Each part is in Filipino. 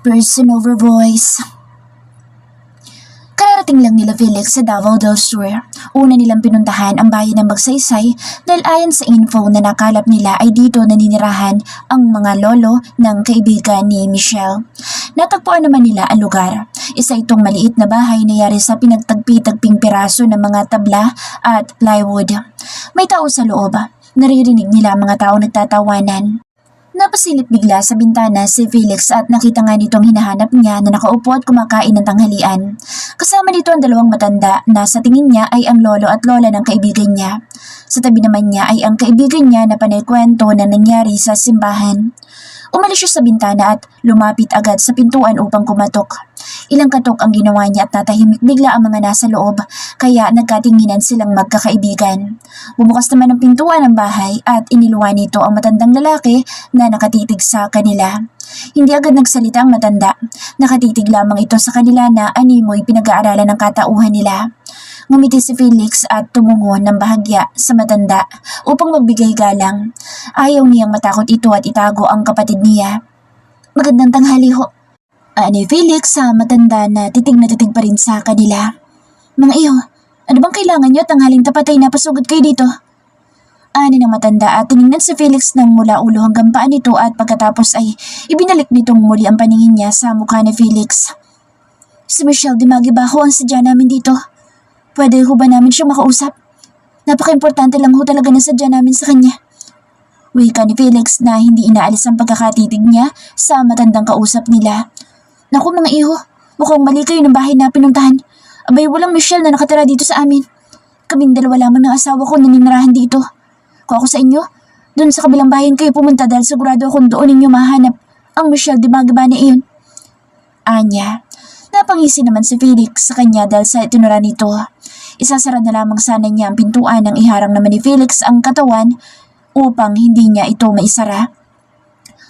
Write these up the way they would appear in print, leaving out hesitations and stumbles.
person over voice. Kararating lang nila Felix sa Davao del Sur. Una nilang pinuntahan ang bayan ng Magsaysay dahil ayon sa info na nakalap nila ay dito naninirahan ang mga lolo ng kaibigan ni Michelle. Natagpuan naman nila ang lugar. Isa itong maliit na bahay na yari sa pinagtagpi-tagping piraso ng mga tabla at plywood. May tao sa loob. Naririnig nila ang mga tao nagtatawanan. Napasilip bigla sa bintana si Felix at nakita nga nitong hinahanap niya na nakaupo at kumakain ng tanghalian. Kasama nito ang dalawang matanda na sa tingin niya ay ang lolo at lola ng kaibigan niya. Sa tabi naman niya ay ang kaibigan niya na panaykwento na nangyari sa simbahan. Umalis siya sa bintana at lumapit agad sa pintuan upang kumatok. Ilang katok ang ginawa niya at natahimik bigla ang mga nasa loob, kaya nagkatinginan silang magkakaibigan. Bumukas naman ang pintuan ng bahay at iniluwan nito ang matandang lalaki na nakatitig sa kanila. Hindi agad nagsalita ang matanda. Nakatitig lamang ito sa kanila na animoy pinag-aaralan ng katauhan nila. Ngumiti si Felix at tumungo ng bahagya sa matanda upang magbigay galang. Ayaw niyang matakot ito at itago ang kapatid niya. Magandang tanghali ho. Ani Felix sa matanda na titig pa rin sa kanila. Mga iyo, ano bang kailangan niyo? Tanghaling tapat ay napasugod kayo dito. Ani ng matanda at tinignan si Felix ng mula ulo hanggang paa nito at pagkatapos ay ibinalik nitong muli ang paningin niya sa mukha ni Felix. Si Michelle Dimagi ba ho ang sadya namin dito? Pwede ho ba namin siyang makausap? Napaka-importante lang ho talaga ng sadya namin sa kanya. Wika ni Felix na hindi inaalis ang pagkakatitig niya sa matandang kausap nila. Naku mga iho, mukhang mali kayo ng bahay na pinuntahan. Abay walang Michelle na nakatira dito sa amin. Kaming dalawa lamang ng asawa ko na ninirahan dito. Kung ako sa inyo, doon sa kabilang bayan kayo pumunta dahil sigurado akong doon ninyo mahanap ang Michelle Dimagi ba na iyon. Anya, napangisi naman si Felix sa kanya dahil sa itinura nito. Isasara na lamang sana niya ang pintuan nang iharang naman ni Felix ang katawan upang hindi niya ito maisara.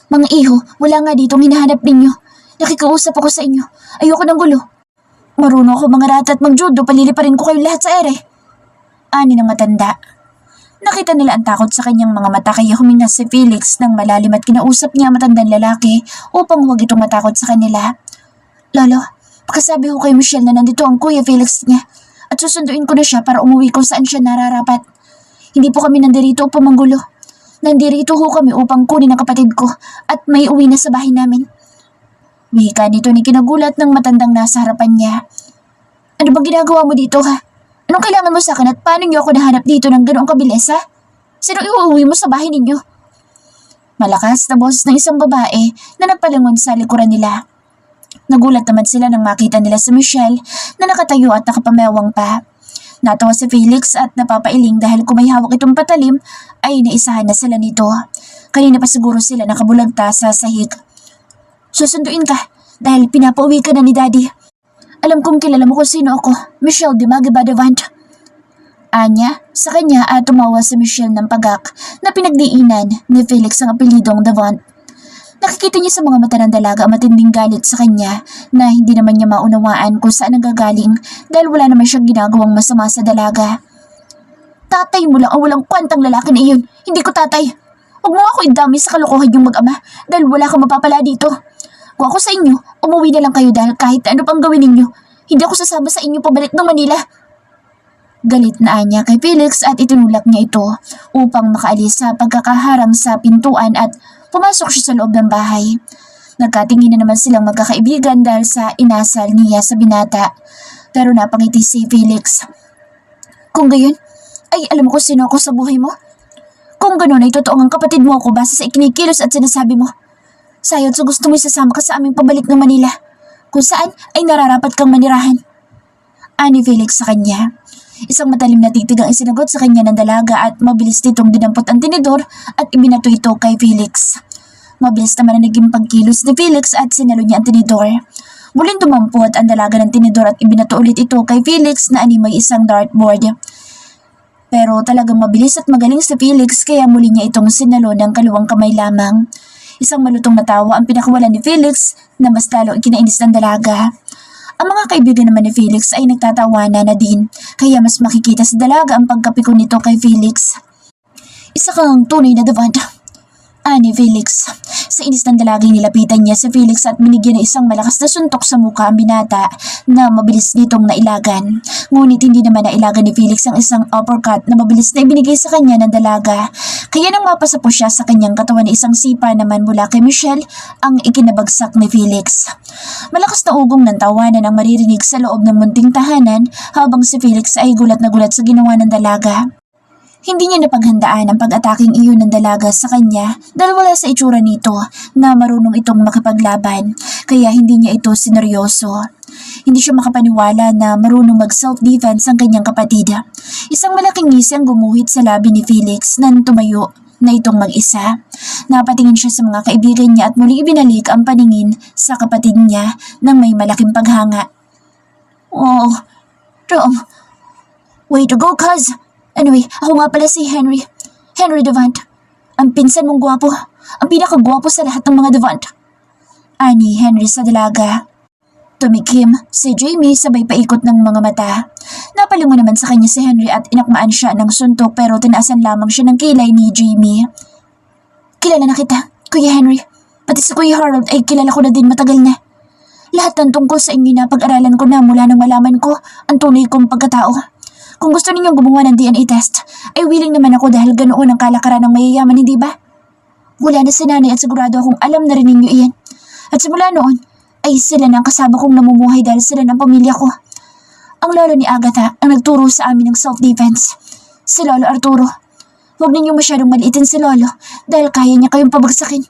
Mga iho, wala nga ditong hinahanap ninyo. Nakikausap ako sa inyo. Ayoko ng gulo. Marunong ako mga rata at mag-judo, paliliparin ko kayo lahat sa ere. Ani ng matanda. Nakita nila ang takot sa kanyang mga mata kaya huminga si Felix ng malalim at kinausap niya ang matandang lalaki upang huwag itong matakot sa kanila. Lolo, pagkasabi ko kay Michelle na nandito ang kuya Felix niya at susunduin ko na siya para umuwi kung saan siya nararapat. Hindi po kami nandirito upang manggulo. Nandirito ho kami upang kunin ang kapatid ko at may uwi na sa bahay namin. Wika nito ni kinagulat ng matandang nasa harapan niya. Ano bang ginagawa mo dito ha? Anong kailangan mo sa akin at paano niyo ako nahanap dito ng ganoong kabilis ha? Sino iuuwi mo sa bahay ninyo? Malakas na boses ng isang babae na nagpalingon sa likuran nila. Nagulat naman sila nang makita nila si Michelle na nakatayo at nakapamewang pa. Natawa si Felix at napapailing dahil kung may hawak itong patalim ay naisahan na sila nito. Kanina pa siguro sila nakabulagta sa sahig. Susunduin ka dahil pinapauwi ka na ni Daddy. Alam kong kilala mo kung sino ako, Michelle Dimagi ba Devant? Anya, sa kanya at tumawa si Michelle ng pagak na pinagdiinan ni Felix ang apelidong Devant. Nakikita niya sa mga mata ng dalaga ang matinding galit sa kanya na hindi naman niya maunawaan kung saan nanggagaling dahil wala naman siyang ginagawang masama sa dalaga. Tatay mo lang ang walang kwentang lalaki na iyon. Hindi ko tatay. Huwag mo ako idami sa kalokohan yung mag-ama dahil wala kang mapapala dito. Kung ako sa inyo, umuwi na lang kayo dahil kahit ano pang gawin ninyo, hindi ako sasama sa inyo pabalik ng Manila. Galit na niya kay Felix at itinulak niya ito upang makaalis sa pagkakaharang sa pintuan at pumasok siya sa loob ng bahay. Nagkatingin na naman silang magkakaibigan dahil sa inasal niya sa binata. Pero napangiti si Felix. Kung gayon, ay alam mo kung sino ako sa buhay mo? Kung gano'n ay totoo ang kapatid mo ako base sa ikinikilos at sinasabi mo. Sayod sa gusto mo isasama ka sa aming pabalik ng Manila, kung saan ay nararapat kang manirahan. Ani Felix sa kanya. Isang matalim na titig ang isinagot sa kanya ng dalaga at mabilis nitong dinampot ang tinidor at ibinato ito kay Felix. Mabilis naman na naging pagkilos ni Felix at sinalo niya ang tinidor. Muling dumampot ang dalaga ng tinidor at ibinato ulit ito kay Felix na animay isang dartboard. Pero talagang mabilis at magaling si Felix kaya muli niya itong sinalo ng kaluwang kamay lamang. Isang malutong na tawa ang pinakawalan ni Felix na mas lalo ikinainis ng dalaga. Ang mga kaibigan naman ni Felix ay nagtatawanan na din kaya mas makikita sa dalaga ang pagkapikon nito kay Felix. Isa kang tunay na Devant. Ani Felix. Sa inis ng dalagang nilapitan niya si Felix at binigyan ng isang malakas na suntok sa mukha ang binata na mabilis nitong nailagan. Ngunit hindi naman nailagan ni Felix ang isang uppercut na mabilis na ibinigay sa kanya ng dalaga. Kaya nang mapasa po siya sa kanyang katawan na isang sipa naman mula kay Michelle ang ikinabagsak ni Felix. Malakas na ugong ng tawanan ang maririnig sa loob ng munting tahanan habang si Felix ay gulat na gulat sa ginawa ng dalaga. Hindi niya napaghandaan ang pag-ataking iyon ng dalaga sa kanya dahil wala sa itsura nito na marunong itong makipaglaban, kaya hindi niya ito sineryoso. Hindi siya makapaniwala na marunong mag-self-defense ang kanyang kapatid. Isang malaking ngisi ang gumuhit sa labi ni Felix nang tumayo na itong mag-isa. Napatingin siya sa mga kaibigan niya at muling ibinalik ang paningin sa kapatid niya nang may malaking paghanga. Oh, Tom, way to go, cuz! Anyway, ako nga pala si Henry. Henry Devant. Ang pinsan mong gwapo. Ang pinakagwapo sa lahat ng mga Devant. Ani Henry sa dalaga. Tumikim si Jamie sabay paikot ng mga mata. Napalingon naman sa kanya si Henry at inakmaan siya ng suntok pero tinaasan lamang siya ng kilay ni Jamie. Kilala na kita, Kuya Henry. Pati si Kuya Harold ay kilala ko na din matagal na. Lahat ng tungkol sa inyo na pag-aralan ko na mula nang malaman ko ang tunay kong pagkatao. Kung gusto ninyong gumawa ng DNA test, ay willing naman ako dahil ganoon ang kalakaran ng mayayaman, hindi ba? Wala na si nanay at sigurado akong alam na rin ninyo iyan. At simula noon, ay sila na ang kasama kong namumuhay dahil sila ng pamilya ko. Ang lolo ni Agatha ang nagturo sa amin ng self-defense. Si Lolo Arturo. Huwag ninyong masyadong maliitin si Lolo dahil kaya niya kayong pabagsakin.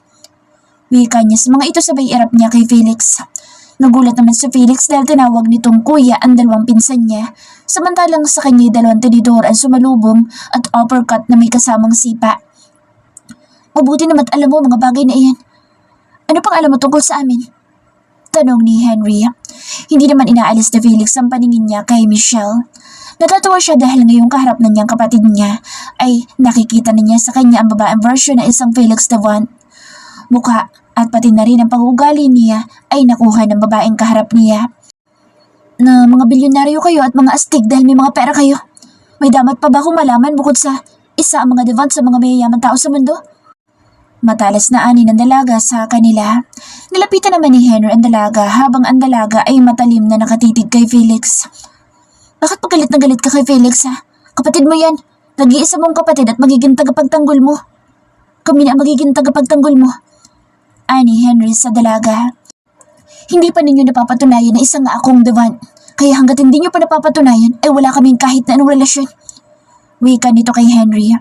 Wika niya sa mga ito sabay irap niya kay Felix. Nagulat naman si Felix dahil tinawag nitong kuya ang dalawang pinsan niya, samantalang sa kanya dalawang tinidor ang sumalubong at uppercut na may kasamang sipa. Mabuti naman alam mo mga bagay na iyan. Ano pang alam mo tungkol sa amin? Tanong ni Henry. Hindi naman inaalis ni Felix ang paningin niya kay Michelle. Natatawa siya dahil ngayong kaharap na niyang kapatid niya ay nakikita na niya sa kanya ang babaeng version ng isang Felix Devant. Mukha at pati na rin ang pag-uugali niya ay nakuha ng babaeng kaharap niya. Na mga bilyonaryo kayo at mga astig dahil may mga pera kayo. May damat pa ba akong malaman bukod sa isa ang mga Devant sa mga mayayaman tao sa mundo? Matalas na ani ng dalaga sa kanila. Nilapitan naman ni Henry ang dalaga habang ang dalaga ay matalim na nakatitig kay Felix. Bakit pagalit na galit ka kay Felix ha? Kapatid mo yan. Nag-iisa mong kapatid at magiging tagapagtanggol mo. Kami na ang magiging tagapagtanggol mo. Ani Henry sa dalaga. Hindi pa ninyo napapatunayan na isang akong Devant. Kaya hanggat hindi nyo pa napapatunayan ay wala kaming kahit na anong relasyon. Wika nito kay Henry.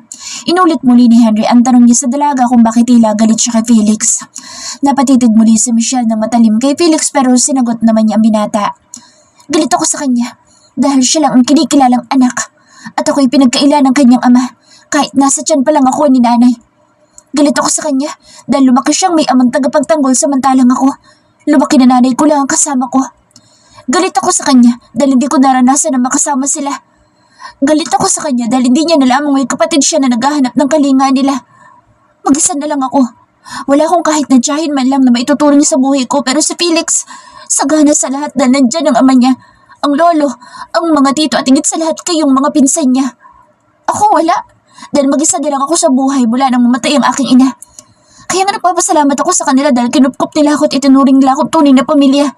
Inulit muli ni Henry ang tanong niya sa dalaga kung bakit tila galit siya kay Felix. Napatitig muli si Michelle ng matalim kay Felix pero sinagot naman niya ang binata. Galit ako sa kanya dahil siya lang ang kinikilalang anak at ako'y pinagkaila ng kanyang ama kahit nasa tiyan pa lang ako ni nanay. Galit ako sa kanya dahil lumaki siyang may amang tagapagtanggol samantalang ako. Lumaki na nanay ko lang ang kasama ko. Galit ako sa kanya dahil hindi ko naranasan na makasama sila. Galit ako sa kanya dahil hindi niya nalamang may kapatid siya na naghahanap ng kalinga nila. Mag-isa na lang ako. Wala akong kahit na tiyahin man lang na maituturo niya sa buhay ko pero si Felix, sagana sa lahat na nandyan ang ama niya, ang lolo, ang mga tito at higit sa lahat kayong mga pinsan niya. Ako wala. Dahil mag-isa na lang ako sa buhay mula nang mamatay ang aking ina. Kaya nga nagpapasalamat ako sa kanila dahil kinupkop nila ako at itinuring nila akong tunay na pamilya.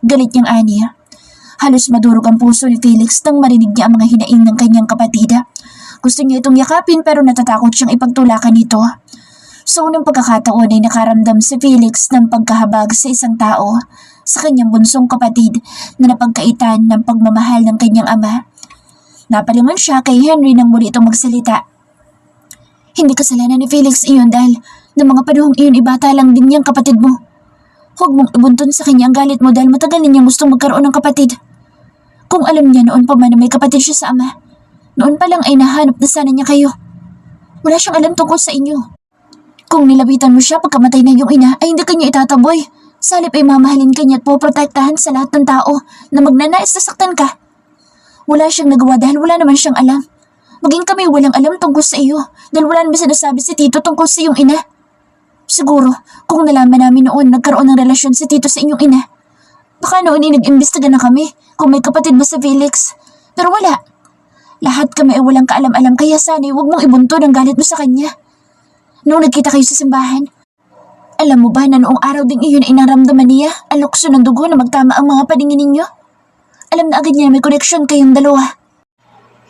Galit niyang ani. Halos madurog ang puso ni Felix nang marinig niya ang mga hinaing ng kanyang kapatid. Gusto niya itong yakapin pero natatakot siyang ipagtulakan ito. Sa unang pagkakataon ay nakaramdam si Felix ng pagkahabag sa isang tao, sa kanyang bunsong kapatid na napagkaitan ng pagmamahal ng kanyang ama. Napalingon siya kay Henry nang muli itong magsalita. Hindi kasalanan ni Felix iyon dahil ng mga panahong iyon ibata lang din niyang kapatid mo. Huwag mong ibuntun sa kanya ang galit mo dahil matagal na niyang gustong magkaroon ng kapatid. Kung alam niya noon pa man na may kapatid siya sa ama, noon pa lang ay nahanap na sana niya kayo. Wala siyang alam tungkol sa inyo. Kung nilapitan mo siya pagkamatay na iyong ina ay hindi kanya itataboy. Sa halip ay mamahalin kanya at poprotektahan sa lahat ng tao na magnanais na saktan ka. Wala siyang nagawa dahil wala naman siyang alam. Maging kami walang alam tungkol sa iyo dahil wala naman sinasabi si Tito tungkol sa iyong ina. Siguro, kung nalaman namin noon nagkaroon ng relasyon si Tito sa inyong ina, baka noon ay nag-imbestiga na kami kung may kapatid ba sa Felix. Pero wala. Lahat kami ay walang kaalam-alam kaya sana'y huwag mong ibunto ng galit mo sa kanya. noong nagkita kayo sa simbahan. Alam mo ba na noong araw ding iyon ay naramdaman niya ang lukso ng dugo na magtama ang mga paningin ninyo? Alam na agad niya na may koneksyon kayong dalawa.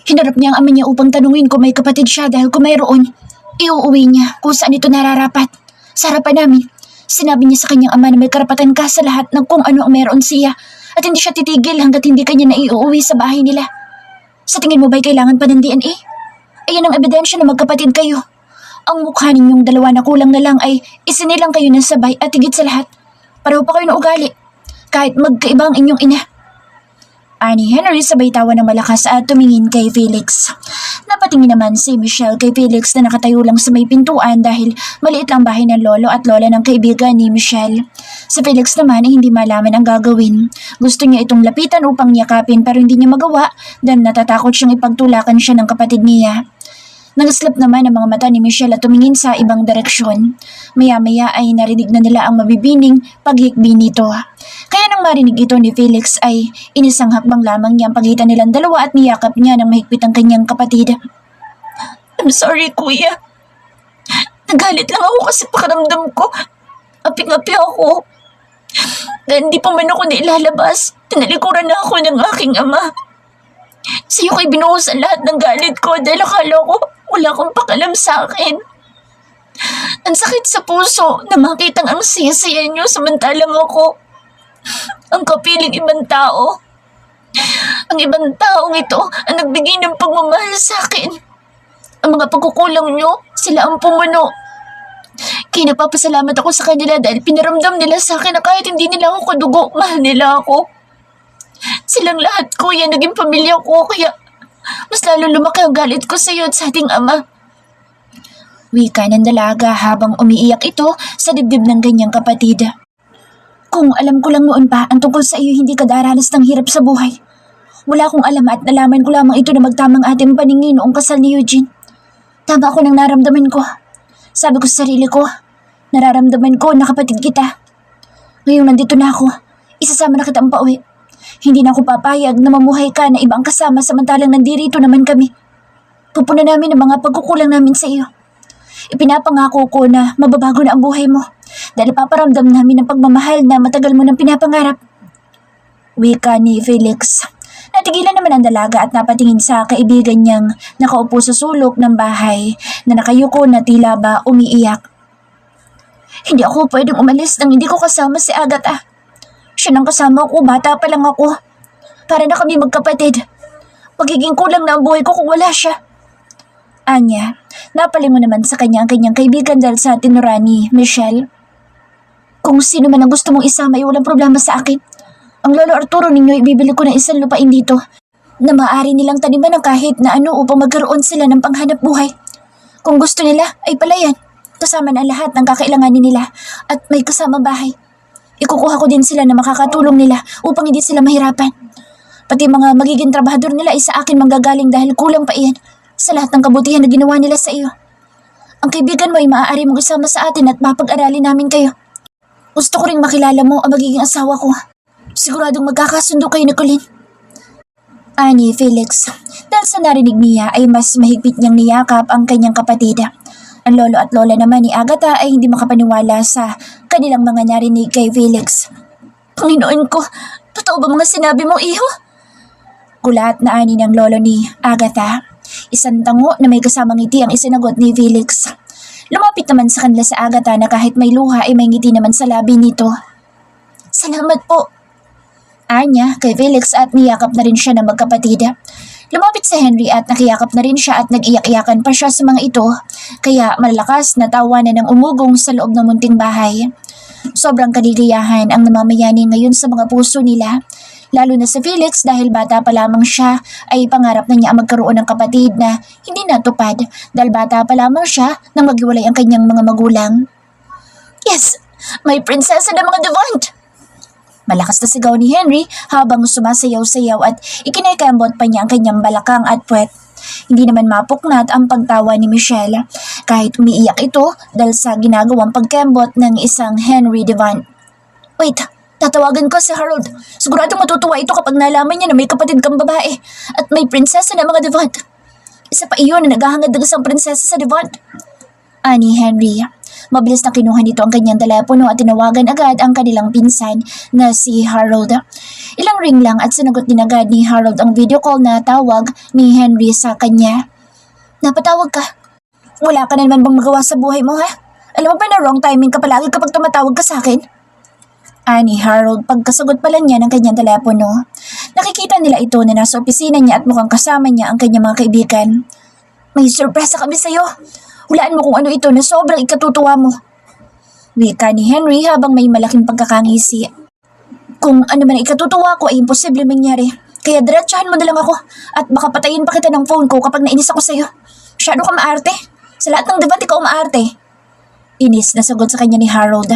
Hinarap niya ang ama niya upang tanungin kung may kapatid siya dahil kung mayroon, iuuwi niya kung saan ito nararapat. Sa harapan namin, sinabi niya sa kanyang ama na may karapatan ka sa lahat ng kung ano ang meron siya at hindi siya titigil hanggat hindi kanya na iuuwi sa bahay nila. Sa tingin mo ba'y kailangan pa ng DNA? Ayan ang ebidensya na magkapatid kayo. Ang mukha ninyong dalawa na kulang na lang ay isinilang kayo ng sabay at higit sa lahat. Pareho pa kayo na ugali, kahit magkaiba ang inyong ina. Ani Henry sabay tawa ng malakas at tumingin kay Felix. Napatingin naman si Michelle kay Felix na nakatayo lang sa may pintuan dahil maliit lang bahay ng lolo at lola ng kaibigan ni Michelle. Si Felix naman ay hindi malaman ang gagawin. Gusto niya itong lapitan upang yakapin pero hindi niya magawa dahil natatakot siyang ipagtulakan siya ng kapatid niya. Nagaslap naman ang mga mata ni Michelle at tumingin sa ibang direksyon. Maya-maya ay narinig na nila ang mabibining paghikbi nito. Kaya nang marinig ito ni Felix ay inisang hakbang lamang niya ang pagitan nilang dalawa at niyakap niya ng mahigpit ang kanyang kapatid. I'm sorry, kuya. Nagalit lang ako kasi pakiramdam ko. Aping-api ako. Dahil hindi pa man ako nailalabas, tinalikuran na ako ng aking ama. Sa'yo ko'y binuhos ang lahat ng galit ko dahil akala ko wala kang pakalam sa akin. Ang sakit sa puso na makitang ang saya-saya niyo samantalang ako ang kapiling ibang tao. Ang ibang taong ito ang nagbigay ng pagmamahal sa akin. Ang mga pagkukulang niyo, sila ang pumuno. Kaya napapasalamat ako sa kanila dahil pinaramdam nila sa akin na kahit hindi nila ako kadugo, mahal nila ako. Silang lahat ko, yan naging pamilya ko, kaya mas lalo lumaki ang galit ko sa iyo at sa ating ama. Wika ng dalaga habang umiiyak ito sa dibdib ng ganyang kapatid. Kung alam ko lang noon pa ang tungkol sa iyo, hindi ka daranas ng hirap sa buhay. Wala akong alam at nalaman ko lamang ito na magtamang ating paningin noong kasal ni Eugene. Tama ako ng naramdaman ko. Sabi ko sa sarili ko, nararamdaman ko na kapatid kita. Ngayong nandito na ako, isasama na kita ang pauwi. Hindi na ako papayag na mamuhay ka na ibang kasama samantalang nandirito naman kami. Pupunan namin ang mga pagkukulang namin sa iyo. Ipinapangako ko na mababago na ang buhay mo dahil paparamdam namin ang pagmamahal na matagal mo nang pinapangarap. Wika ni Felix. Natigilan naman ang dalaga at napatingin sa kaibigan niyang nakaupo sa sulok ng bahay na nakayuko na tila ba umiiyak. Hindi ako pwedeng umalis nang hindi ko kasama si Agatha. Siya nang kasama ko, bata pa lang ako. Para na kami magkapatid. Magiging kulang na ang buhay ko kung wala siya. Anya, napalingon naman sa kanya ang kanyang kaibigan dahil sa tinura ni Michelle. Kung sino man ang gusto mong isama ay walang problema sa akin. Ang lolo Arturo ninyo ibibili ko ng isang lupain dito na maaari nilang taniman ng kahit na ano upang magkaroon sila ng panghanap buhay. Kung gusto nila ay palayan, kasama na lahat ng kakailanganin nila at may kasama bahay. Ikukuha ko din sila na makakatulong nila upang hindi sila mahirapan. Pati mga magiging trabahador nila ay sa akin manggagaling dahil kulang pa iyan sa lahat ng kabutihan na ginawa nila sa iyo. Ang kaibigan mo ay maaari mong isama sa atin at mapag-aralin namin kayo. Gusto ko ring makilala mo ang magiging asawa ko. Siguradong magkakasundo kayo ni Colleen. Ani Felix. Dahil sa narinig niya ay mas mahigpit niyang niyakap ang kanyang kapatid. Ang lolo at lola naman ni Agatha ay hindi makapaniwala sa kanilang mga narinig kay Felix. Panginoon ko, totoo ba mga sinabi mo, iho? Gulat na ani ng lolo ni Agatha. Isang tango na may kasamang ngiti ang isinagot ni Felix. Lumapit naman sa kanila sa Agatha na kahit may luha ay may ngiti naman sa labi nito. Salamat po. Anya kay Felix at niyakap na rin siya ng magkapatid. Lumapit si Henry at nakiyakap na rin siya at nag-iyak-iyakan pa siya sa mga ito, kaya malalakas na tawanan ng umugong sa loob ng munting bahay. Sobrang kaligayahan ang namamayani ngayon sa mga puso nila, lalo na si Felix dahil bata pa lamang siya ay pangarap na niya ang magkaroon ng kapatid na hindi natupad dahil bata pa lamang siya nang maghiwalay ang kanyang mga magulang. Yes! May prinsesa na mga Devant! Malakas na sigaw ni Henry habang sumasayaw-sayaw at ikinakambot pa niya ang kanyang balakang at puwet. Hindi naman mapuknat ang pagtawa ni Michelle kahit umiiyak ito dahil sa ginagawang pagkembot ng isang Henry Devant. Wait, tatawagan ko si Harold. Siguradong matutuwa ito kapag nalaman niya na may kapatid kang babae at may prinsesa na mga Devant. Isa pa iyon na naghahangad ng isang prinsesa sa Devant. ani Henry. Mabilis na kinuha nito ang kanyang telepono at tinawagan agad ang kanilang pinsan na si Harold. Ilang ring lang at sinagot din agad ni Harold ang video call na tawag ni Henry sa kanya. Napatawag ka? Wala ka na naman bang magawa sa buhay mo, ha? Alam mo ba na wrong timing ka palagi kapag tumatawag ka sa akin? Ani Harold pagkasagot pa lang niya ng kanyang telepono. Nakikita nila ito na nasa opisina niya at mukhang kasama niya ang kanyang mga kaibigan. May surpresa kami sa'yo. Hulaan mo kung ano ito na sobrang ikatutuwa mo. Wika ni Henry habang may malaking pagkakangisi. Kung ano man ang ikatutuwa ko ay imposible mangyari. Kaya diretsahan mo na lang ako at baka patayin pa kita ng phone ko kapag nainis ako sa'yo. Masyado ka maarte. Sa lahat ng debate ikaw maarte. Inis na sagot sa kanya ni Harold.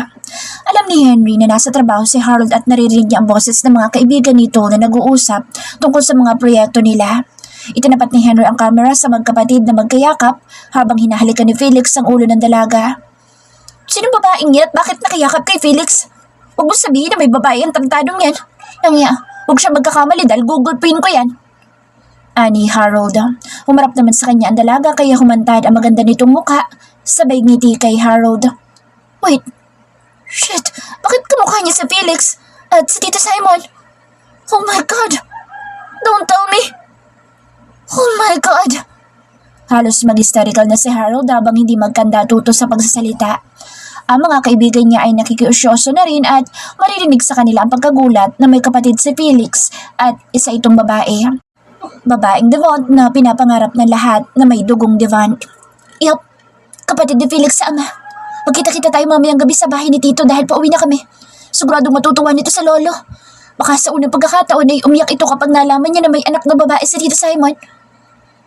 Alam ni Henry na nasa trabaho si Harold at naririnig niya ang boses ng mga kaibigan nito na nag-uusap tungkol sa mga proyekto nila. Itinapat ni Henry ang kamera sa magkapatid na magkayakap habang hinahalikan ni Felix ang ulo ng dalaga. Sinong babaeng yan at bakit nakayakap kay Felix? Huwag mo sabihin na may babae ang tantadong yan. Nangya, huwag siya magkakamali dahil Google Pin ko yan. Ani Harold. Humarap naman sa kanya ang dalaga kaya humantad ang maganda nitong mukha sabay ngiti kay Harold. Wait, shit, bakit kamukha niya si Felix at si Tita Simon? Oh my God, don't tell me. Oh my God! Halos mag-hysterical na si Harold habang hindi magkanda-tuto sa pagsasalita. Ang mga kaibigan niya ay nakikiusyoso na rin at maririnig sa kanila ang pagkagulat na may kapatid si Felix at isa itong babae. Babaeng Devont na pinapangarap ng lahat na may dugong Devont. Yup, kapatid ni Felix sa ama. Magkita-kita tayo mamayang gabi sa bahay ni Tito dahil pauwi na kami. Siguradong matutuwa nito sa lolo. Baka sa unang pagkakataon ay umiyak ito kapag nalaman niya na may anak na babae si Tito Simon.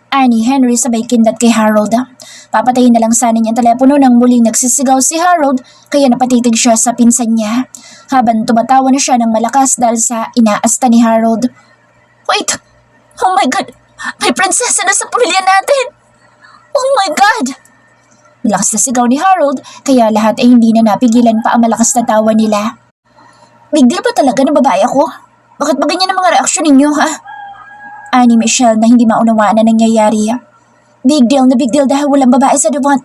Ani Henry sabay kindat kay Harold. Papatayin na lang sana niya ang telepono nang muling nagsisigaw si Harold kaya napatitig siya sa pinsan niya. Habang tumatawa na siya ng malakas dahil sa inaasta ni Harold. Wait! Oh my God! May prinsesa na sa pamilya natin! Oh my God! Malakas na sigaw ni Harold kaya lahat ay hindi na napigilan pa ang malakas na tawa nila. Big deal ba talaga ng babae ako? Bakit ba ganyan ang mga reaksyon ninyo, ha? Ani Michelle na hindi maunawaan na nangyayari. Big deal dahil walang babae sa Devont.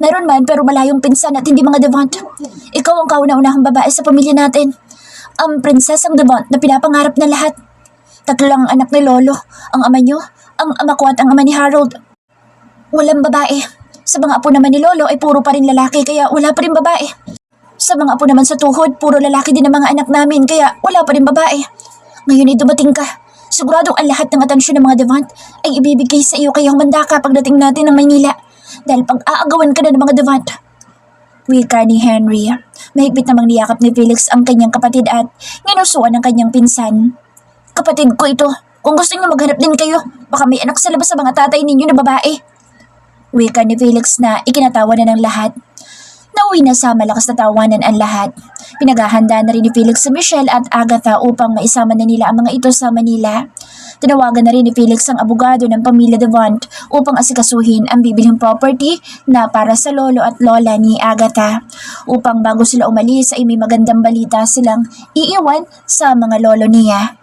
Meron man pero malayong pinsan at hindi mga Devont. Ikaw ang kauna-unahang babae sa pamilya natin. Ang prinsesang Devont na pinapangarap na lahat. 3 lang ang anak ni Lolo. Ang ama niyo, ang ama ko at ang ama ni Harold. Walang babae. Sa mga apo naman ni Lolo ay puro pa rin lalaki kaya wala pa rin babae. Sa mga apo naman sa tuhod, puro lalaki din ang mga anak namin kaya wala pa rin babae. Ngayon ay dumating ka. Siguradong ang lahat ng atensyon ng mga Devont ay ibibigay sa iyo kaya humanda ka pagdating natin ng Maynila dahil pag-aagawan ka na ng mga Devont. Wika ni Henry. Mahigpit namang niyakap ni Felix ang kanyang kapatid at ginusuan ng kanyang pinsan. Kapatid ko ito. Kung gusto niyo maghanap din kayo, baka may anak sa labas sa mga tatay ninyo na babae. Wika ni Felix na ikinatawa na ng lahat. Nauwi na sa malakas na tawanan ang lahat. Pinaghahanda na rin ni Felix si Michelle at Agatha upang maisama na nila ang mga ito sa Manila. Tinawagan na rin ni Felix ang abogado ng pamilya Devont upang asikasuhin ang bibilhing property na para sa lolo at lola ni Agatha. Upang bago sila umalis ay may magandang balita silang iiwan sa mga lolo niya.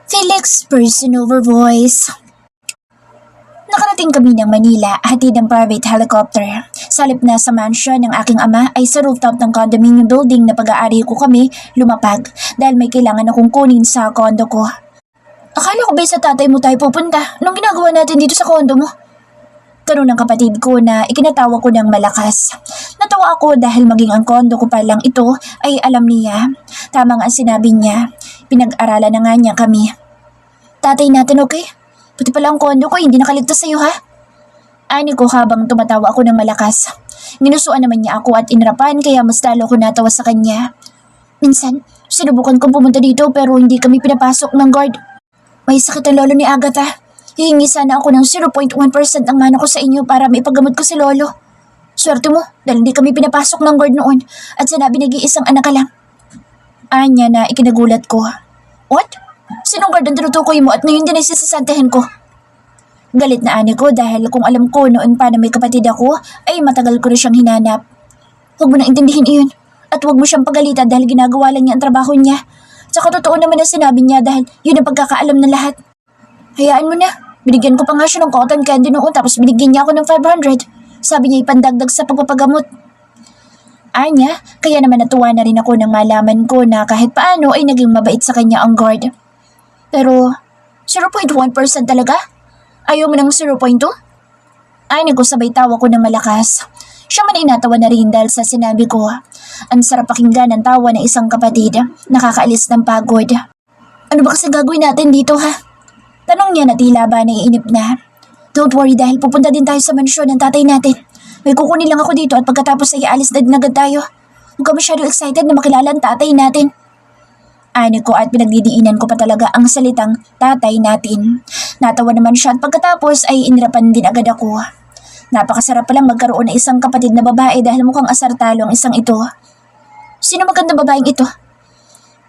Felix, person over voice. Nakarating kami ng Manila, hatid ng private helicopter. Sa halip na sa mansion ng aking ama ay sa rooftop ng condominium building na pag-aari ko kami lumapag dahil may kailangan akong kunin sa kondo ko. Akala ko ba sa tatay mo tayo pupunta? Anong ginagawa natin dito sa kondo mo? Tanong ng kapatid ko na ikinatawa ko ng malakas. Natawa ako dahil maging ang kondo ko pa lang ito ay alam niya. Tama nga ang sinabi niya. Pinag-aralan na nga niya kami. Tatay natin okay? Pati pala ang kondo ko, hindi nakaligtas sa'yo ha? Ani ko habang tumatawa ako ng malakas. Ginusuan naman niya ako at inarapan kaya mas lalo ko natawa sa kanya. Minsan, sinubukan kong pumunta dito pero hindi kami pinapasok ng guard. May sakit ang lolo ni Agatha. Hihingi sana ako ng 0.1% ang mana ko sa inyo para maipagamot ko si lolo. Swerte mo dahil hindi kami pinapasok ng guard noon at sinabi nag-iisang anak ka lang. Anya na ikinagulat ko. What? Sinong guard ang tinutukoy mo at ngayon din ay sisasantahin ko? Galit na ani ko dahil kung alam ko noon pa na may kapatid ako ay matagal ko na siyang hinanap. Huwag mo nang intindihin iyon at huwag mo siyang pagalitan dahil ginagawa lang niya ang trabaho niya. Tsaka totoo naman na sinabi niya dahil yun ang pagkakaalam ng lahat. Hayaan mo na. Binigyan ko pa nga siya ng cotton candy noon tapos binigyan niya ako ng 500. Sabi niya ipandagdag sa pagpapagamot. Anya, kaya naman natuwa na rin ako nang malaman ko na kahit paano ay naging mabait sa kanya ang guard. Pero 0.1% talaga? Ayaw mo ng 0.2? Ay ko sabay tawa ko ng malakas. Siya man ay natawa na rin dahil sa sinabi ko. Ang sarap pakinggan ang tawa ng isang kapatid, nakakaalis ng pagod. Ano ba kasi gagawin natin dito ha? Tanong niya na tila ba naiinip na. Don't worry dahil pupunta din tayo sa mansyon ng tatay natin. May kukunin lang ako dito at pagkatapos ay aalis na din agad tayo. Huwag ka masyado excited na makilala ang tatay natin. Ani ko at pinagdidiinan ko pa talaga ang salitang tatay natin. Natawa naman siya at pagkatapos ay inirapan din agad ako. Napakasarap palang magkaroon ng isang kapatid na babae dahil mukhang asar-talo ang isang ito. Sino magandang babaeng ito?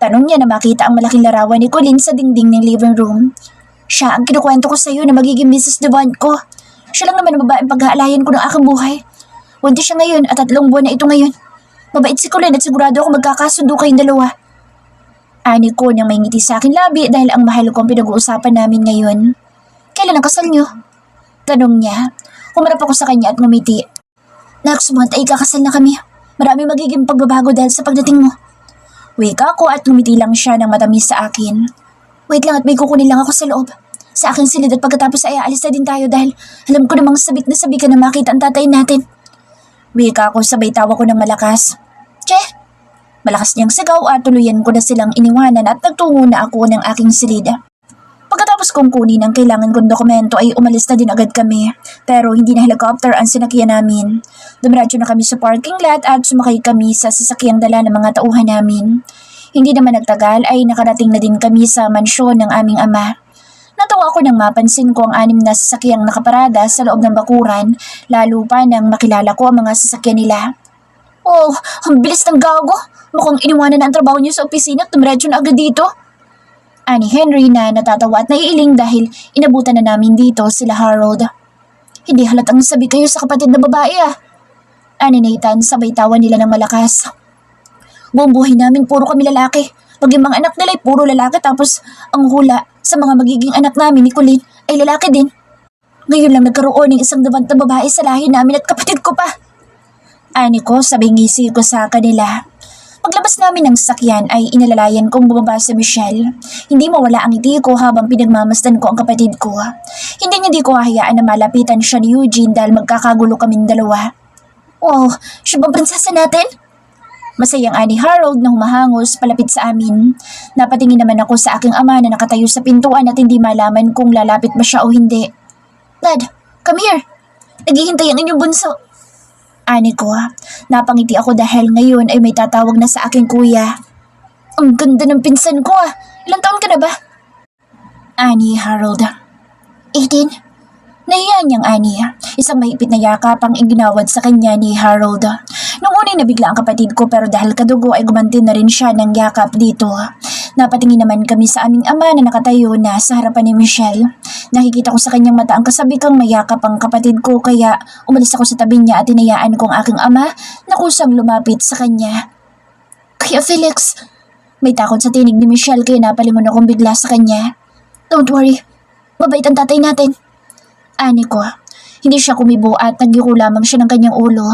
Tanong niya na makita ang malaking larawan ni Colleen sa dingding ng living room. Siya ang kinukwento ko sa iyo na magiging Mrs. Devon ko. Siya lang naman ang babaeng pag-aalayan ko ng aking buhay. Buntis siya ngayon at 3 buwan na ito ngayon. Mabait si Colleen at sigurado ako magkakasundo kayong dalawa. Ani ko nang may ngiti sa akin labi dahil ang mahal ko ang pinag-uusapan namin ngayon. Kailan ang kasal niyo? Tanong niya. Humarap ako sa kanya at ngumiti. Next month ay kakasal na kami. Marami magiging pagbabago dahil sa pagdating mo. Wika ako at ngumiti lang siya ng matamis sa akin. Wait lang at may kukunin lang ako sa loob. Sa aking silid at pagkatapos ay aalis na din tayo dahil alam ko namang sabik na sabi ka na makita ang tatay natin. Wika ako sabay tawa ko ng malakas. Che! Malakas niyang sigaw at tuluyan ko na silang iniwanan at nagtungo na ako ng aking silid. Pagkatapos kong kunin ang kailangan kong dokumento ay umalis na din agad kami. Pero hindi na helicopter ang sinakyan namin. Dumiradyo na kami sa parking lot at sumakay kami sa sasakyang dala ng mga tauhan namin. Hindi naman nagtagal ay nakarating na din kami sa mansyon ng aming ama. Natawa ako nang mapansin ko ang 6 na sasakyang nakaparada sa loob ng bakuran, lalo pa nang makilala ko ang mga sasakyan nila. Oh, ang bilis ng gago! Mukhang iniwanan na ang trabaho niyo sa opisina at dumiretso na agad dito. Ani Henry na natatawa at naiiling dahil inabutan na namin dito sila Harold. Hindi halatang sabi kayo sa kapatid na babae ah. Ani Nathan sabay tawa nila ng malakas. Buong buhay namin puro kami lalaki. Maging mga anak nila ay puro lalaki tapos ang hula sa mga magiging anak namin ni Colleen ay lalaki din. Ngayon lang nagkaroon ng isang dabant na babae sa lahi namin at kapatid ko pa. Ani ko sabay ngisi ko sa kanila. Paglabas namin ng sasakyan ay inalalayan kong bumaba si Michelle. Hindi mawala ang ngiti ko habang pinagmamasdan ko ang kapatid ko. Hindi ko hahayaan na malapitan siya ni Eugene dahil magkakagulo kaming dalawa. Wow, siya bang prinsesa natin? Masayang ani Harold na humahangos palapit sa amin. Napatingin naman ako sa aking ama na nakatayo sa pintuan at hindi malaman kung lalapit ba siya o hindi. Dad, come here. Naghihintay ang inyong bunso. Ani ko, napangiti ako dahil ngayon ay may tatawag na sa aking kuya. Ang ganda ng pinsan ko ah. Ilang taon ka na ba? Ani Harold. 18. Nahiya niyang Ani. Isang mahigpit na yakap ang iginawad sa kanya ni Harold. Nung unay nabigla ang kapatid ko pero dahil kadugo ay gumanti na rin siya ng yakap dito. Napatingin naman kami sa aming ama na nakatayo na sa harapan ni Michelle. Nakikita ko sa kanyang mata ang kasabikang mayakap ang kapatid ko kaya umalis ako sa tabi niya at tinayaan kong aking ama na kusang lumapit sa kanya. Kuya Felix, may takot sa tinig ni Michelle kaya napalingon akong bigla sa kanya. Don't worry, mabait ang tatay natin. Ani ko, hindi siya kumibo at nagyuko lamang siya ng kanyang ulo.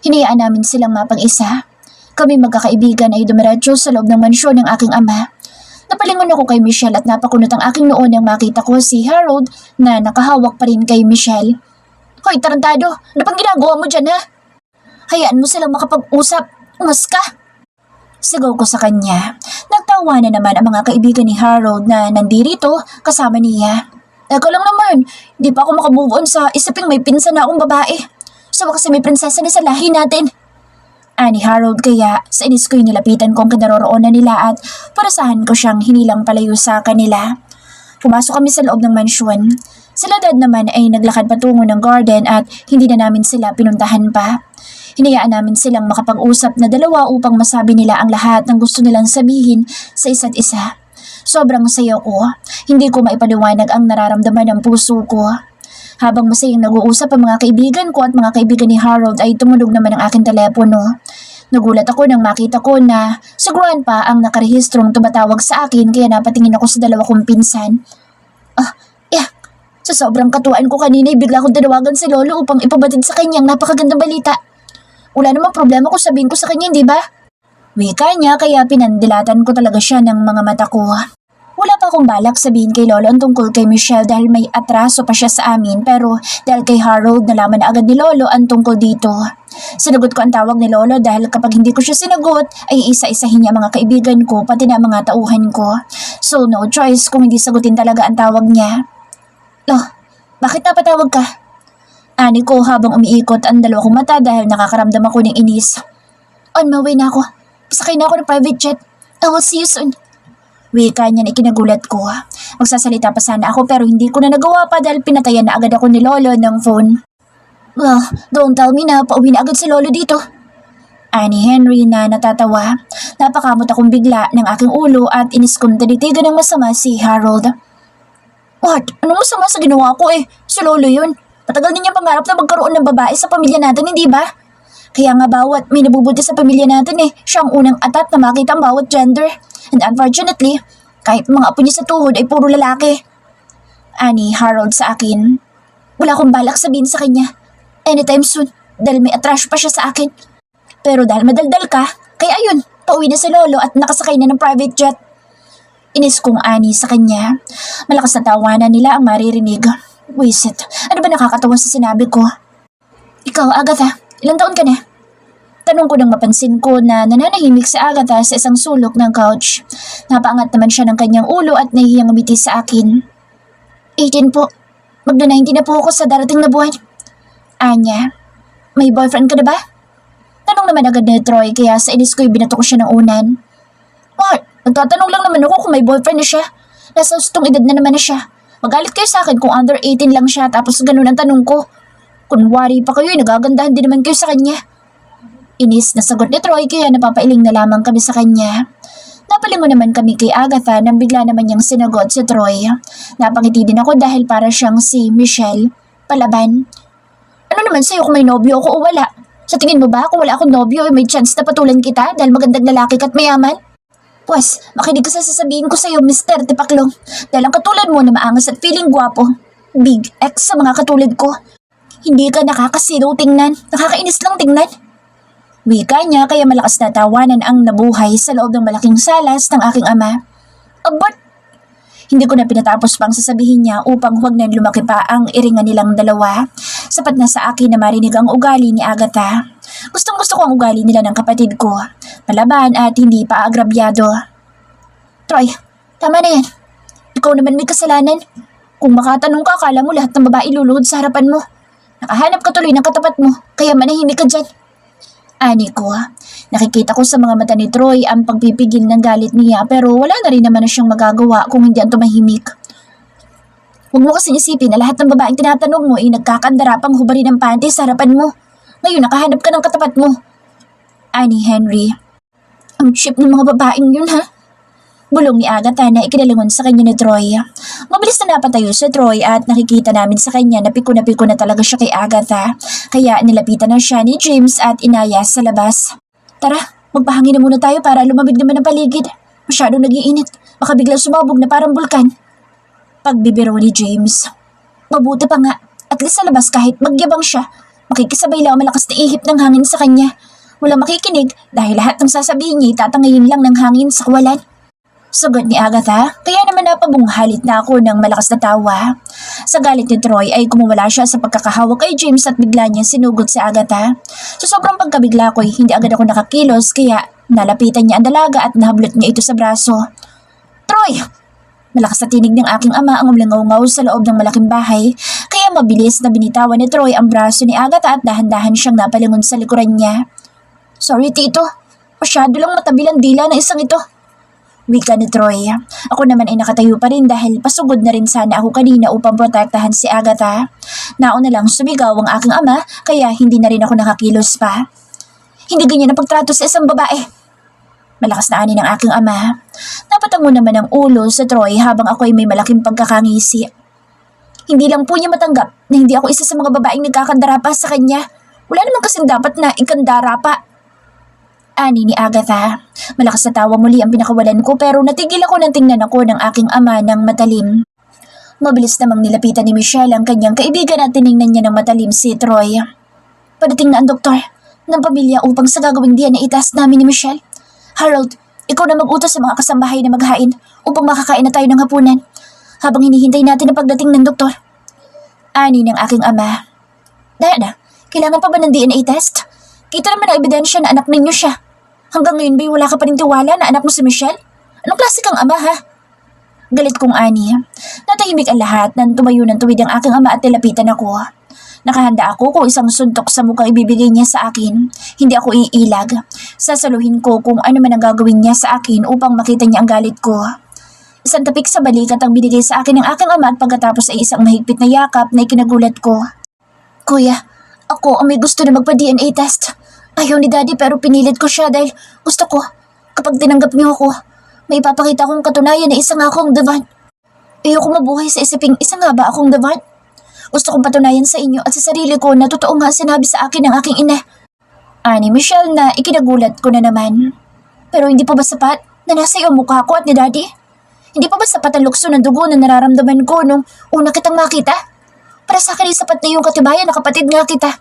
Hinayaan namin silang mapang-isa. Kami magkakaibigan ay dumiretso sa loob ng mansyon ng aking ama. Napalingon ako kay Michelle at napakunot ang aking noo nang makita ko si Harold na nakahawak pa rin kay Michelle. Hoy, tarantado! Ano pang ginagawa mo dyan ha? Hayaan mo silang makapag-usap. Umas ka! Sigaw ko sa kanya. Nagtawa na naman ang mga kaibigan ni Harold na nandirito kasama niya. Eko lang naman, di pa ako makamove on sa isiping may pinsan na akong babae. So kasi may prinsesa na sa lahi natin. Ani Harold kaya sa inis ko'y nilapitan ko ang kinaroroonan nila at parasahan ko siyang hinilang palayo sa kanila. Pumasok kami sa loob ng mansyon. Sila dad naman ay naglakad patungo ng garden at hindi na namin sila pinuntahan pa. Hinayaan namin silang makapag-usap na dalawa upang masabi nila ang lahat ng gusto nilang sabihin sa isa't isa. Sobrang saya ko. Hindi ko maipaliwanag ang nararamdaman ng puso ko. Habang masayang nag-uusap ang mga kaibigan ko at mga kaibigan ni Harold ay tumunog naman ang aking telepono. Nagulat ako nang makita ko na si Grandpa ang nakarehistrong tumatawag sa akin kaya napatingin ako sa dalawa kong pinsan. Yeah, Sa sobrang katuwaan ko kanina, bigla akong tinawagan si Lolo upang ipabatid sa kanyang napakagandang balita. Wala namang problema kung sabihin ko sa kanya, hindi ba? Wika niya kaya pinandilatan ko talaga siya ng mga mata ko. Wala pa akong balak sabihin kay Lolo ang tungkol kay Michelle dahil may atraso pa siya sa amin pero dahil kay Harold nalaman na agad ni Lolo ang tungkol dito. Sinagot ko ang tawag ni Lolo dahil kapag hindi ko siya sinagot ay isa-isahin niya mga kaibigan ko pati na mga tauhan ko. So no choice kung hindi sagutin talaga ang tawag niya. Loh, bakit napatawag ka? Ani ko habang umiikot ang dalawa kong mata dahil nakakaramdam ako ng inis. On my way na ako. Pasakay na ako ng private jet. I will see you soon. Wika niya na ikinagulat ko. Magsasalita pa sana ako pero hindi ko na nagawa pa dahil pinatayan na agad ako ni Lolo ng phone. Well, don't tell me na pauwi na agad si Lolo dito. Ani Henry na natatawa. Napakamot akong bigla ng aking ulo at inis kong tinitigan ng masama si Harold. What? Anong masama sa ginawa ko eh? Si Lolo yun. Matagal din niyang pangarap na magkaroon ng babae sa pamilya natin, hindi ba? Kaya nga bawat may nabubuti sa pamilya natin siya ang unang atat na makita ang bawat gender. And unfortunately, kahit mga apo niya sa tuhod ay puro lalaki. Ani Harold sa akin. Wala akong balak sabihin sa kanya. Anytime soon, dahil may attraction pa siya sa akin. Pero dahil madaldal ka, kaya ayun, pauwi na si Lolo at nakasakay na ng private jet. Inis kong ani sa kanya. Malakas na tawanan nila ang maririnig. Wisit, ano ba nakakatawa sa sinabi ko? Ikaw, Agatha, ilang taon ka na? Tanong ko nang mapansin ko na nananahimik si Agatha sa isang sulok ng couch. Napaangat naman siya ng kanyang ulo at nahihiyang umiti sa akin. 18 po. Magna-19 na po ako sa darating na buwan. Anya, may boyfriend ka na ba? Tanong naman agad ni Troy kaya sa inis ko'y binato ko siya ng unan. What? Nagtatanong lang naman ako kung may boyfriend na siya. Nasa gustong edad na naman na siya. Magalit kayo sa akin kung under 18 lang siya tapos ganun ang tanong ko. Kunwari pa kayo, nagagandahan din naman kayo sa kanya. Inis na sagot ni Troy kaya napapailing na lamang kami sa kanya. Napalingon naman kami kay Agatha nang bigla naman niyang sinagot si Troy. Napangiti din ako dahil para siyang si Michelle. Palaban. Ano naman sa'yo kung may nobyo ako o wala? Sa tingin mo ba kung wala akong nobyo ay may chance na patulan kita dahil magandang lalaki ka't mayaman? Pues, makinig ka sa sasabihin ko sa'yo, Mr. Tipaklong. Dahil ang katulad mo na maangas at feeling gwapo. Big X sa mga katulad ko. Hindi ka nakakasilaw tingnan, nakakainis lang tingnan. Wika niya kaya malakas na tawanan ang nabuhay sa loob ng malaking salas ng aking ama. Abot! Hindi ko na pinatapos pang sasabihin niya upang huwag na lumaki pa ang iringan nilang dalawa. Sapat na sa akin na marinig ang ugali ni Agatha. Gustong gusto ko ang ugali nila ng kapatid ko. Palaban at hindi pa agrabyado. Troy, tama na yan. Ikaw naman may kasalanan. Kung makatanong ka, akala mo lahat ng babae luluhod sa harapan mo. Nakahanap ka tuloy ng katapat mo, kaya manahimik ka dyan. Ani ko, nakikita ko sa mga mata ni Troy ang pagpipigil ng galit niya pero wala na rin naman na siyang magagawa kung hindi ang tumahimik. Huwag mo kasi isipin na lahat ng babaeng tinatanong mo ay nagkakandara pang hubarin ng panty sa harapan mo. Ngayon nakahanap ka ng katapat mo. Ani Henry. Ang cheap ng mga babaeng yun ha? Bulong ni Agatha na ikinalingon sa kanya ni Troy. Mabilis na napatayo si Troy at nakikita namin sa kanya na piko na talaga siya kay Agatha. Kaya nilapitan na siya ni James at inaya sa labas. Tara, magpahangin na muna tayo para lumamig naman ang paligid. Masyadong nag-iinit. Baka biglang sumabog na parang bulkan. Pagbibiro ni James. Mabuti pa nga. At least sa labas kahit magyabang siya, makikisabay lang ang malakas na ihip ng hangin sa kanya. Walang makikinig dahil lahat ng sasabihin niya tatangayin lang ng hangin sa kawalan. Sagot ni Agatha, kaya naman napabunghalit na ako ng malakas na tawa. Sa galit ni Troy ay kumuwala siya sa pagkakahawak kay James at bigla niyang sinugot si Agatha. Sa sobrang pagkabigla ko hindi agad ako nakakilos kaya nalapitan niya ang dalaga at nahablot niya ito sa braso. Troy! Malakas na tinig ng aking ama ang umlangaw-ngaw sa loob ng malaking bahay kaya mabilis na binitawan ni Troy ang braso ni Agatha at dahan-dahan siyang napalingon sa likuran niya. Sorry tito, masyado lang matabil ang dila ng isang ito. Wika ni Troy. Ako naman ay nakatayo pa rin dahil pasugod na rin sana ako kanina upang protektahan si Agatha. Nauna lang sumigaw ang aking ama kaya hindi na rin ako nakakilos pa. Hindi ganyan ang pagtrato sa isang babae. Malakas na ani ng aking ama. Napatango naman ang ulo sa Troy habang ako ay may malaking pagkakangisi. Hindi lang po niya matanggap na hindi ako isa sa mga babaeng nagkakandara pa sa kanya. Wala naman kasing dapat na ikandara pa. Ani ni Agatha. Malakas na tawa muli ang pinakawalan ko pero natigil ako nang tingnan ako ng aking ama ng matalim. Mabilis namang nilapitan ni Michelle ang kanyang kaibigan at tiningnan niya ng matalim si Troy. Padating na ang doktor ng pamilya upang sa gagawing DNA test namin ni Michelle. Harold, ikaw na mag-utos sa mga kasambahay na maghain upang makakain na tayo ng hapunan habang hinihintay natin ang pagdating ng doktor. Ani ng aking ama. Diana, kailangan pa ba ng DNA test? Kita naman ang ebidensya na anak ninyo siya. Hanggang ngayon ba'y wala ka pa rin tiwala na anak mo si Michelle? Anong klase kang ama ha? Galit kong ani. Natahimik ang lahat nang tumayo ng tuwid ang aking ama at nilapitan ako. Nakahanda ako kung isang suntok sa mukhang ibibigay niya sa akin. Hindi ako iilag. Sasaluhin ko kung ano man ang gagawin niya sa akin upang makita niya ang galit ko. Isang tapik sa balikat ang binigay sa akin ng aking ama at pagkatapos ay isang mahigpit na yakap na ikinagulat ko. Kuya, ako ang may gusto na magpa-DNA test. Ayaw ni Daddy pero pinilit ko siya dahil gusto ko. Kapag tinanggap niyo ako, may ipapakita kong katunayan na isa nga akong Devon. Ayoko mabuhay sa isiping isa nga ba akong Devon? Gusto kong patunayan sa inyo at sa sarili ko na totoo nga sinabi sa akin ng aking ina. Ani Michelle na ikinagulat ko na naman. Pero hindi pa ba sapat na nasa iyo ang mukha ko at ni Daddy? Hindi pa ba sapat ang lukso ng dugo na nararamdaman ko nung una kitang makita? Para sa akin ay sapat na yung katibayan na kapatid nga kita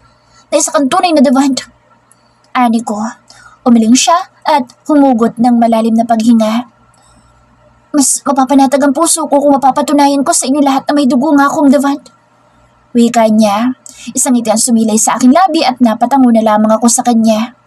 na isa kang tunay na Devon. Ani ko. Umiling siya at humugot ng malalim na paghinga. Mas mapapanatag ang puso ko kung mapapatunayan ko sa inyo lahat na may dugo nga akong Devon. Wika niya. Isang ngiti ang sumilay sa aking labi at napatango na lamang ako sa kanya.